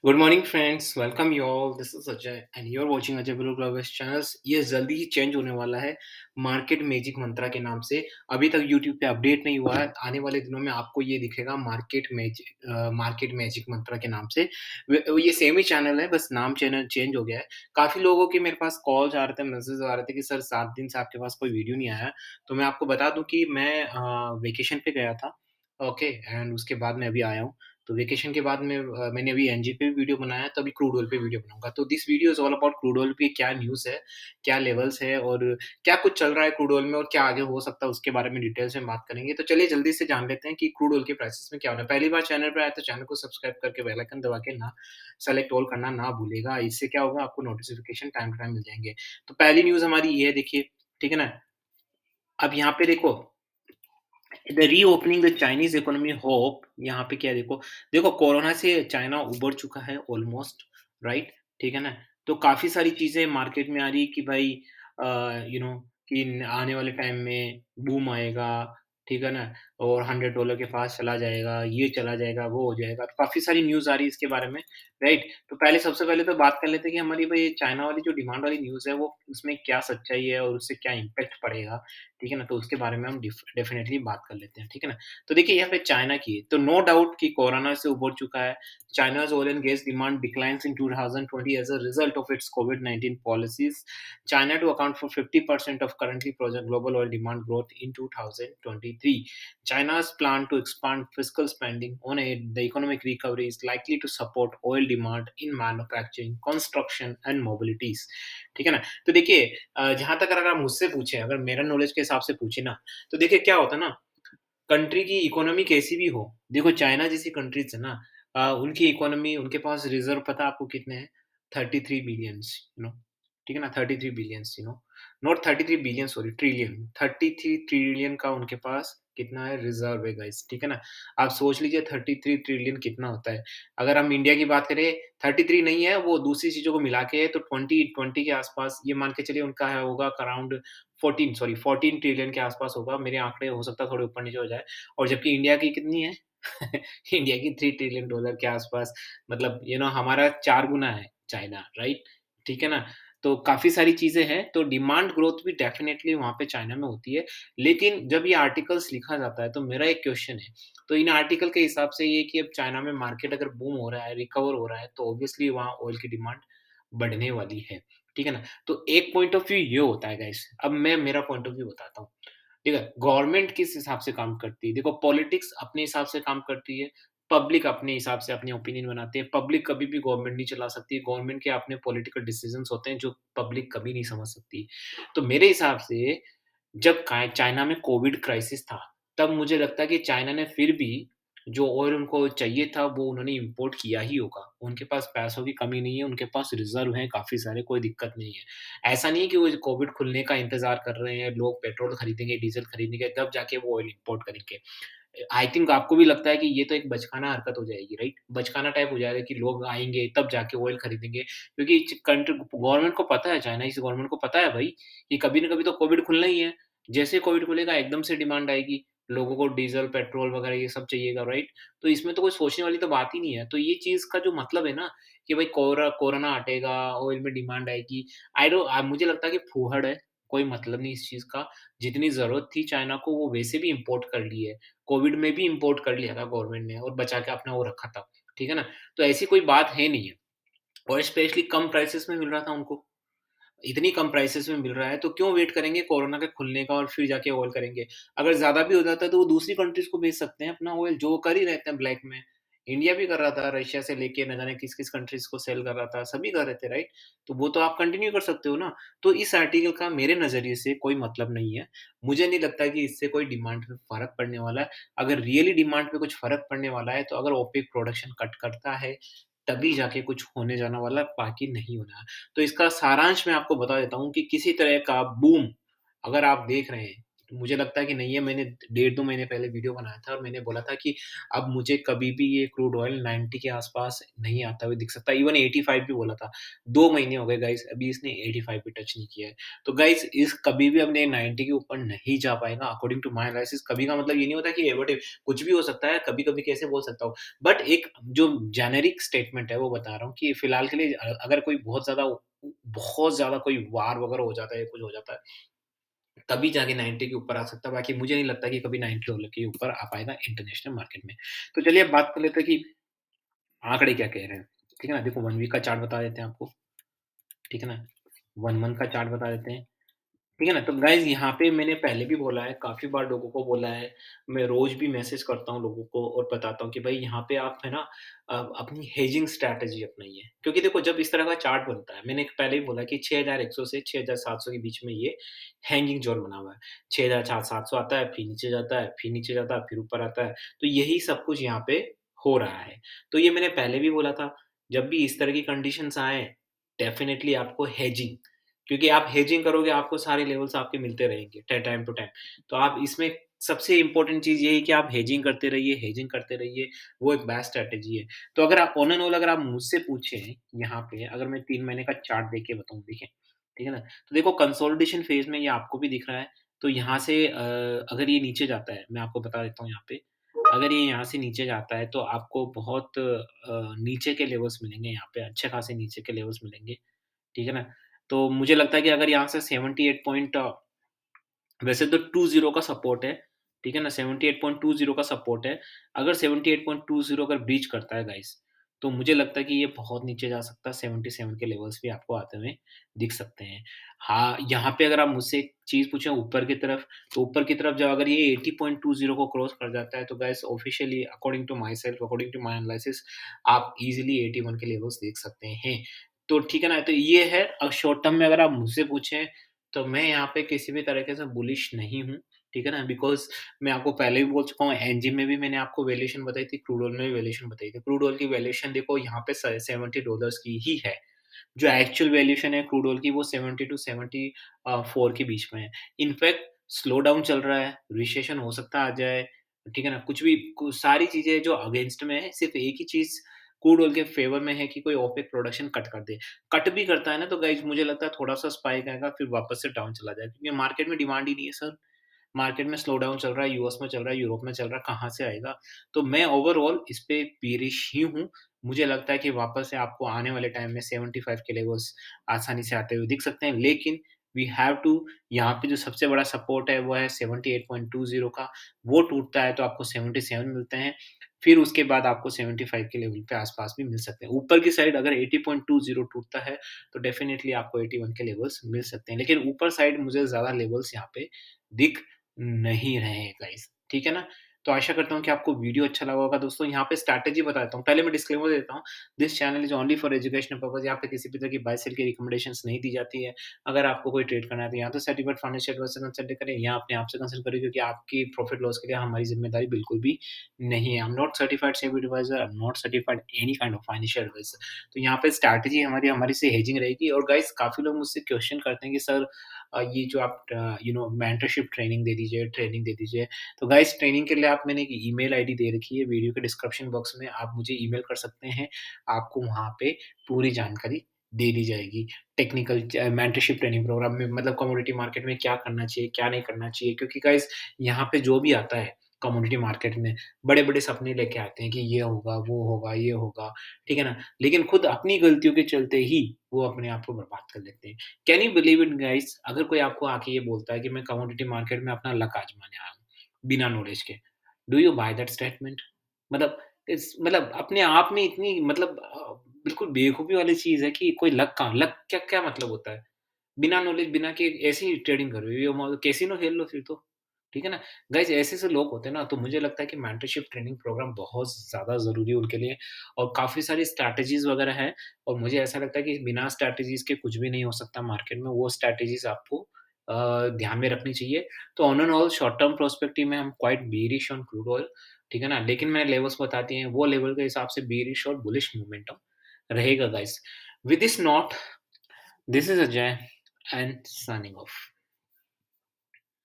Good morning friends, welcome you all. This is Ajay and you are watching Ajay Blue Globus channels. ये जल्दी ही change होने वाला है market magic मंत्रा के नाम से। अभी तक यूट्यूब पे अपडेट नहीं हुआ है। आने वाले दिनों में आपको ये दिखेगा मार्केट मैजिक मंत्रा के नाम से। ये सेम ही चैनल है, बस नाम चैनल चेंज हो गया है। काफ़ी लोगों के मेरे पास कॉल्स आ रहे थे, मैसेज आ रहे थे कि सर 7 दिन से आपके पास कोई वीडियो नहीं आया। तो मैं आपको बता दूँ कि मैं वेकेशन पे गया था, ओके, एंड उसके बाद मैं अभी आया हूँ। तो वेकेशन के बाद मैंने अभी एनजी पे भी वीडियो बनाया है, तो अभी क्रूड ऑयल पे वीडियो बनाऊँगा। तो this video is all about crude oil की क्या न्यूज़ है, क्या लेवल्स है और क्या कुछ चल रहा है क्रूड ऑयल में और क्या आगे हो सकता है उसके बारे में डिटेल्स में बात करेंगे। तो चलिए जल्दी से जान लेते हैं कि क्रूड ऑयल के प्राइसेस में क्या हो रहा है। पहली बार चैनल पे आए तो चैनल को सब्सक्राइब करके बेल आइकन दबा के ना सेलेक्ट ऑल करना ना भूलिएगा। इससे क्या होगा, आपको नोटिफ़िकेशन टाइम टू टाइम मिल जाएँगे। तो पहली न्यूज़ हमारी ये है, देखिए, ठीक है ना? अब यहाँ पे देखो, the reopening the Chinese economy hope, यहाँ पे क्या है देखो, देखो कोरोना से चाइना उबर चुका है ऑलमोस्ट, राइट? ठीक है ना? तो काफ़ी सारी चीज़ें मार्केट में आ रही है कि भाई यू नो कि आने वाले टाइम में बूम आएगा, ठीक है ना? और $100 के पास चला जाएगा, ये चला जाएगा, वो हो जाएगा। तो काफ़ी सारी न्यूज़ आ रही है इसके बारे में, राइट? तो पहले सबसे पहले तो बात कर लेते हैं कि हमारी भाई ये चाइना वाली जो डिमांड वाली न्यूज़ है, वो उसमें क्या सच्चाई है और उससे क्या इम्पैक्ट पड़ेगा? ठीक है ना? तो उसके बारे में हम डेफ़िनेटली बात कर लेते हैं, ठीक है ना? तो देखिए यहाँ पे चाइना की है, तो नो डाउट कि कोरोना से उबर चुका है। China's oil and gas demand declines in 2020 as a result of its कोविड-19 policies. China to account for 50% of currently projected global oil demand growth in 2023. China's plan to expand fiscal spending on aid, the economic recovery is likely to support oil demand in manufacturing, construction and mobilities. ठीक है ना? तो देखिए, जहाँ तक अगर आप मुझसे पूछें, अगर मेरा नॉलेज के हिसाब से पूछे ना, तो देखिए क्या होता है ना, कंट्री की इकोनॉमी कैसी भी हो, देखो चाइना जैसी कंट्रीज़ है ना, उनकी इकोनॉमी, उनके पास रिज़र्व पता है आपको कितने हैं? 33 बिलियंस, यू नो, ठीक है ना? 33 billions, you know, not 33 billion, sorry, trillion, 33 trillion का उनके पास कितना है, रिज़र्व है गाइस, ठीक है ना? आप सोच लीजिए 33 ट्रिलियन कितना होता है। अगर हम इंडिया की बात करें, 33 नहीं है, वो दूसरी चीज़ों को मिला के है, तो 20 के आस-पास ये मान के चलिए उनका है, होगा अराउंड 14 ट्रिलियन के आस-पास होगा। मेरे आँकड़े हो सकता है थोड़े ऊपर-नीचे हो जाए। और जबकि इंडिया की कितनी है? इंडिया की $3 ट्रिलियन डॉलर के आसपास, मतलब हमारा 4 गुना है चाइना, राइट? ठीक है ना? तो काफ़ी सारी चीज़ें हैं, तो डिमांड ग्रोथ भी डेफ़िनेटली वहाँ पे चाइना में होती है। लेकिन जब ये आर्टिकल्स लिखा जाता है, तो मेरा एक क्वेश्चन है, तो इन आर्टिकल के हिसाब से ये कि अब चाइना में मार्केट अगर बूम हो रहा है, रिकवर हो रहा है, तो ऑब्वियसली वहाँ ऑयल की डिमांड बढ़ने वाली है। ठीक है ना? तो एक पॉइंट ऑफ व्यू ये होता है गाइस, अब मैं मेरा पॉइंट ऑफ व्यू बताता हूँ। ठीक है, गवर्नमेंट किस हिसाब से काम करती है? देखो, पॉलिटिक्स अपने हिसाब से काम करती है, पब्लिक अपने हिसाब से अपनी ओपिनियन बनाती है। पब्लिक कभी भी गवर्नमेंट नहीं चला सकती, गवर्नमेंट के अपने पॉलिटिकल डिसीजंस होते हैं जो पब्लिक कभी नहीं समझ सकती। तो मेरे हिसाब से जब चाइना में कोविड क्राइसिस था, तब मुझे लगता है कि चाइना ने फिर भी जो ऑयल उनको चाहिए था, वो उन्होंने इम्पोर्ट किया ही होगा। उनके पास पैसों की कमी नहीं है, उनके पास रिज़र्व हैं काफ़ी सारे, कोई दिक्कत नहीं है। ऐसा नहीं है कि वो कोविड खुलने का इंतज़ार कर रहे हैं, लोग पेट्रोल खरीदेंगे, डीज़ल खरीदेंगे, तब जाके वो ऑयल इम्पोर्ट करेंगे। आई थिंक आपको भी लगता है कि ये तो एक बचकाना हरकत हो जाएगी, राइट? बचकाना टाइप हो जाएगा कि लोग आएँगे, तब जाके ऑयल खरीदेंगे, क्योंकि कंट्री गवर्नमेंट को पता है, चाइनीज़ गवर्नमेंट को पता है भई, कि कभी न कभी तो कोविड खुलना ही है। जैसे ही कोविड खुलेगा, एकदम से डिमांड आएगी, लोगों को डीज़ल, पेट्रोल वगैरह ये सब चाहिएगा, राइट? तो इसमें तो कोई सोचने वाली तो बात ही नहीं है। तो ये चीज़ का जो मतलब है ना, कि भाई कोरोना हटेगा, ऑयल में डिमांड आएगी, मुझे लगता है कि फूहड़ है, कोई मतलब नहीं इस चीज़ का। जितनी ज़रूरत थी चाइना को, वो वैसे भी इम्पोर्ट कर ली है। कोविड में भी इम्पोर्ट कर लिया था गवर्नमेंट ने और बचा के अपना वो रखा था, ठीक है ना? तो ऐसी कोई बात है नहीं है, और स्पेशली कम प्राइसेज़ में मिल रहा था उनको। इतनी कम प्राइसेज़ में मिल रहा है, तो क्यों वेट करेंगे कोरोना के खुलने का और फिर जाके ऑयल करेंगे? अगर ज़्यादा भी हो जाता है, तो वो दूसरी कंट्रीज़ को बेच सकते हैं अपना ऑयल, जो वो कर ही रहते हैं ब्लैक में। इंडिया भी कर रहा था, रशिया से लेके न जाने किस-किस कंट्रीज़ को सेल कर रहा था, सभी कर रहे थे, राइट? तो वो तो आप कंटिन्यू कर सकते हो ना। तो इस आर्टिकल का मेरे नज़रिए से कोई मतलब नहीं है। मुझे नहीं लगता कि इससे कोई डिमांड पे फ़र्क पड़ने वाला है। अगर रियली डिमांड पे कुछ फ़र्क पड़ने वाला है, तो अगर ओपेक प्रोडक्शन कट करता है, तभी जाके कुछ होने जाने वाला है, बाकी नहीं होना है। तो इसका सारांश मैं आपको बता देता हूँ कि किसी तरह का बूम अगर आप देख रहे हैं, मुझे लगता है कि नहीं है, मैंने डेढ़ 2 महीने पहले वीडियो बनाया था और मैंने बोला था कि अब मुझे कभी भी ये क्रूड ऑयल 90 के आस-पास नहीं आता हुआ दिख सकता, इवन 85 भी बोला था। 2 महीने हो गए गाइज़, अभी इसने 85 भी टच नहीं किया है। तो गाइज़ इस कभी भी अपने 90 के ऊपर नहीं जा पाएगा अकॉर्डिंग टू माय एनालिसिस। कभी का मतलब ये नहीं होता कि एवरडे कुछ भी हो सकता है, कभी-कभी कैसे बोल सकता हूँ। बट एक जो जेनेरिक स्टेटमेंट है वो बता रहा हूँ कि फिलहाल के लिए अगर कोई बहुत ज़्यादा कोई वार वगैरह हो जाता है, कुछ हो जाता है, तभी जाके 90 के ऊपर आ सकता है, बाकी मुझे नहीं लगता कि कभी $90 के ऊपर आ पाएगा इंटरनेशनल मार्केट में। तो चलिए अब बात कर लेते हैं कि आंकड़े क्या कह रहे हैं, ठीक है ना? देखो 1 वीक का चार्ट बता देते हैं आपको, ठीक है ना? 1 मंथ का चार्ट बता देते हैं। ठीक है ना? तो गाइज़ यहाँ पे मैंने पहले भी बोला है, काफ़ी बार लोगों को बोला है, मैं रोज़ भी मैसेज करता हूँ लोगों को और बताता हूँ कि भाई यहाँ पे आप है ना अपनी हेजिंग स्ट्रैटेजी अपनाइए। क्योंकि देखो जब इस तरह का चार्ट बनता है, मैंने पहले ही बोला कि 6100 से 6700 के बीच में ये हैंगिंग ज़ोन बना हुआ है। 6700 आता है, फिर नीचे जाता है, फिर नीचे जाता है, फिर ऊपर आता है। तो यही सब कुछ यहाँ पे हो रहा है। तो ये मैंने पहले भी बोला था, जब भी इस तरह की कंडीशंस आएँ, डेफ़िनिटली आपको हेजिंग, क्योंकि आप हेजिंग करोगे आपको सारे लेवल्स आपके मिलते रहेंगे टाइम टू टाइम। तो आप इसमें सबसे इम्पोर्टेंट चीज़ ये है कि आप हेजिंग करते रहिए, वो एक बेस्ट स्ट्रैटेजी है। तो अगर आप ऑन एंड ऑल अगर आप मुझसे पूछें यहाँ पे अगर मैं 3 महीने का चार्ट देख के बताऊँ देखें, ठीक है ना? तो देखो कंसोलिडेशन फेज़ में ये आपको भी दिख रहा है, तो यहाँ से अगर ये नीचे जाता है, मैं आपको बता देता हूँ यहाँ पे, अगर ये यहाँ से नीचे जाता है तो आपको बहुत नीचे के लेवल्स मिलेंगे यहाँ पे, अच्छे खासे नीचे के लेवल्स मिलेंगे। ठीक है ना? तो मुझे लगता है कि अगर यहाँ से 78 पॉइंट वैसे तो 20 का सपोर्ट है, ठीक है ना? 78.20 का सपोर्ट है। अगर 78.20 अगर ब्रीच करता है गाइस, तो मुझे लगता है कि ये बहुत नीचे जा सकता है, 77 के लेवल्स भी आपको आते हुए दिख सकते हैं। हाँ, यहाँ पे अगर आप मुझसे एक चीज़ पूछें ऊपर की तरफ, तो ऊपर की तरफ जब अगर ये 80.20 को क्रॉस कर जाता है, तो guys officially according to my self, according to my analysis आप ईज़िली 81 के लेवल्स देख सकते हैं। तो ठीक है ना? तो ये है शॉर्ट टर्म में अगर आप मुझसे पूछें तो मैं यहाँ पे किसी भी तरीके से बुलिश नहीं हूँ, ठीक है ना? बिकॉज़ मैं आपको पहले भी बोल चुका हूँ, एनजी में भी मैंने आपको वैल्यूएशन बताई थी, क्रूड ऑयल में भी वैल्यूएशन बताई थी। क्रूड ऑयल की वैल्यूएशन देखो यहाँ पे स $70 की ही है। जो एक्चुअल वैल्यूएशन है क्रूड ऑयल की वो 70 टू 74 के बीच में है। इनफैक्ट स्लो डाउन चल रहा है, रिसेशन हो सकता है आ जाए, ठीक है ना? कुछ भी कु सारी चीज़ें जो अगेंस्ट में है, सिर्फ़ एक ही चीज़ क्रूड ऑयल के फ़ेवर में है कि कोई ओपेक प्रोडक्शन कट कर दे। कट भी करता है ना तो गाइज़ मुझे लगता है थोड़ा-सा स्पाइक आएगा फिर वापस से डाउन चला जाएगा क्योंकि मार्केट में डिमांड ही नहीं है सर। मार्केट में स्लो डाउन चल रहा है, यूएस में चल रहा है, यूरोप में चल रहा है, कहाँ से आएगा? तो मैं ओवरऑल इस पे बेयरिश ही हूँ। मुझे लगता है कि वापस से आपको आने वाले टाइम में 75 के लेवल्स आसानी से आते हुए दिख सकते हैं। लेकिन वी हैव टू यहाँ पे जो सबसे बड़ा सपोर्ट है वो है 78.20 का। वो टूटता है तो आपको 77 मिलते हैं। फिर उसके बाद आपको 75 के लेवल पे आस-पास भी मिल सकते हैं। ऊपर की साइड अगर 80.20 टूटता है तो डेफिनिटली आपको 81 के लेवल्स मिल सकते हैं। लेकिन ऊपर साइड मुझे ज़्यादा लेवल्स यहाँ पे दिख नहीं रहे हैं गाइस, ठीक है ना? तो आशा करता हूँ कि आपको वीडियो अच्छा लगा होगा दोस्तों, यहाँ पे स्ट्रैटेजी बताता हूँ। पहले मैं डिस्क्लेमर देता हूँ, this channel is only for educational purpose. यहाँ पे किसी भी तरह की बाय सेल की रिकमेंडेशंस नहीं दी जाती है। अगर आपको कोई ट्रेड करना है तो या तो सर्टिफाइड फाइनेंशियल एडवाइज़र से कंसल्ट करें या अपने आप से कंसल्ट करें क्योंकि आपकी प्रॉफिट लॉस के लिए हमारी ज़िम्मेदारी बिल्कुल भी नहीं है। I am not certified SEBI advisor, I am not certified any kind of financial advisor. तो यहाँ पे स्ट्रैटेजी हमारी हमारी से हेजिंग रहेगी और गाइस काफ़ी लोग मुझसे क्वेश्चन करते हैं कि सर ये जो आप मेंटरशिप ट्रेनिंग दे दीजिए। तो गाइस ट्रेनिंग के लिए आप मैंने एक ईमेल आईडी दे रखी है वीडियो के डिस्क्रिप्शन बॉक्स में, आप मुझे ईमेल कर सकते हैं। आपको वहाँ पे पूरी जानकारी दे दी जाएगी। टेक्निकल मेंटरशिप ट्रेनिंग प्रोग्राम में मतलब कमोडिटी मार्केट में क्या करना चाहिए, क्या नहीं करना चाहिए क्योंकि गाइस यहाँ पे जो भी आता है कमोडिटी मार्केट में बड़े-बड़े सपने लेके आते हैं कि ये होगा, वो होगा, ये होगा, ठीक है ना? लेकिन खुद अपनी गलतियों के चलते ही वो अपने आप को बर्बाद कर लेते हैं। Can you believe it guys अगर कोई आपको आके ये बोलता है कि मैं कमोडिटी मार्केट में अपना लक आज़माने आया हूँ, बिना नॉलेज के, do you by that statement? मतलब मतलब अपने आप में इतनी मतलब बिल्कुल बेवकूफ़ी वाली चीज़ है कि कोई लक क्या क्या मतलब होता है? बिना नॉलेज, बिना के ऐसे ही ट्रेडिंग कर रहे हो, ये कैसीनो खेल लो फिर तो, ठीक है ना? गाइज़ ऐसे-ऐसे लोग होते हैं ना, तो मुझे लगता है कि मेंटरशिप ट्रेनिंग प्रोग्राम बहुत ज़्यादा ज़रूरी है उनके लिए और काफ़ी सारी स्ट्रैटेजीज़ वगैरह हैं और मुझे ऐसा लगता है कि बिना स्ट्रैटेजीज़ के कुछ भी नहीं हो सकता मार्केट में, वो स्ट्रैटेजीज़ आपको ध्यान में रखनी चाहिए। तो on and all short term perspective में हम quite bearish on crude oil, ठीक है ना? लेकिन मैंने लेवल्स बता दिए हैं, वो लेवल के हिसाब से बेयरिश और बुलिश मोमेंटम रहेगा guys. With this note, this is Ajay and signing off.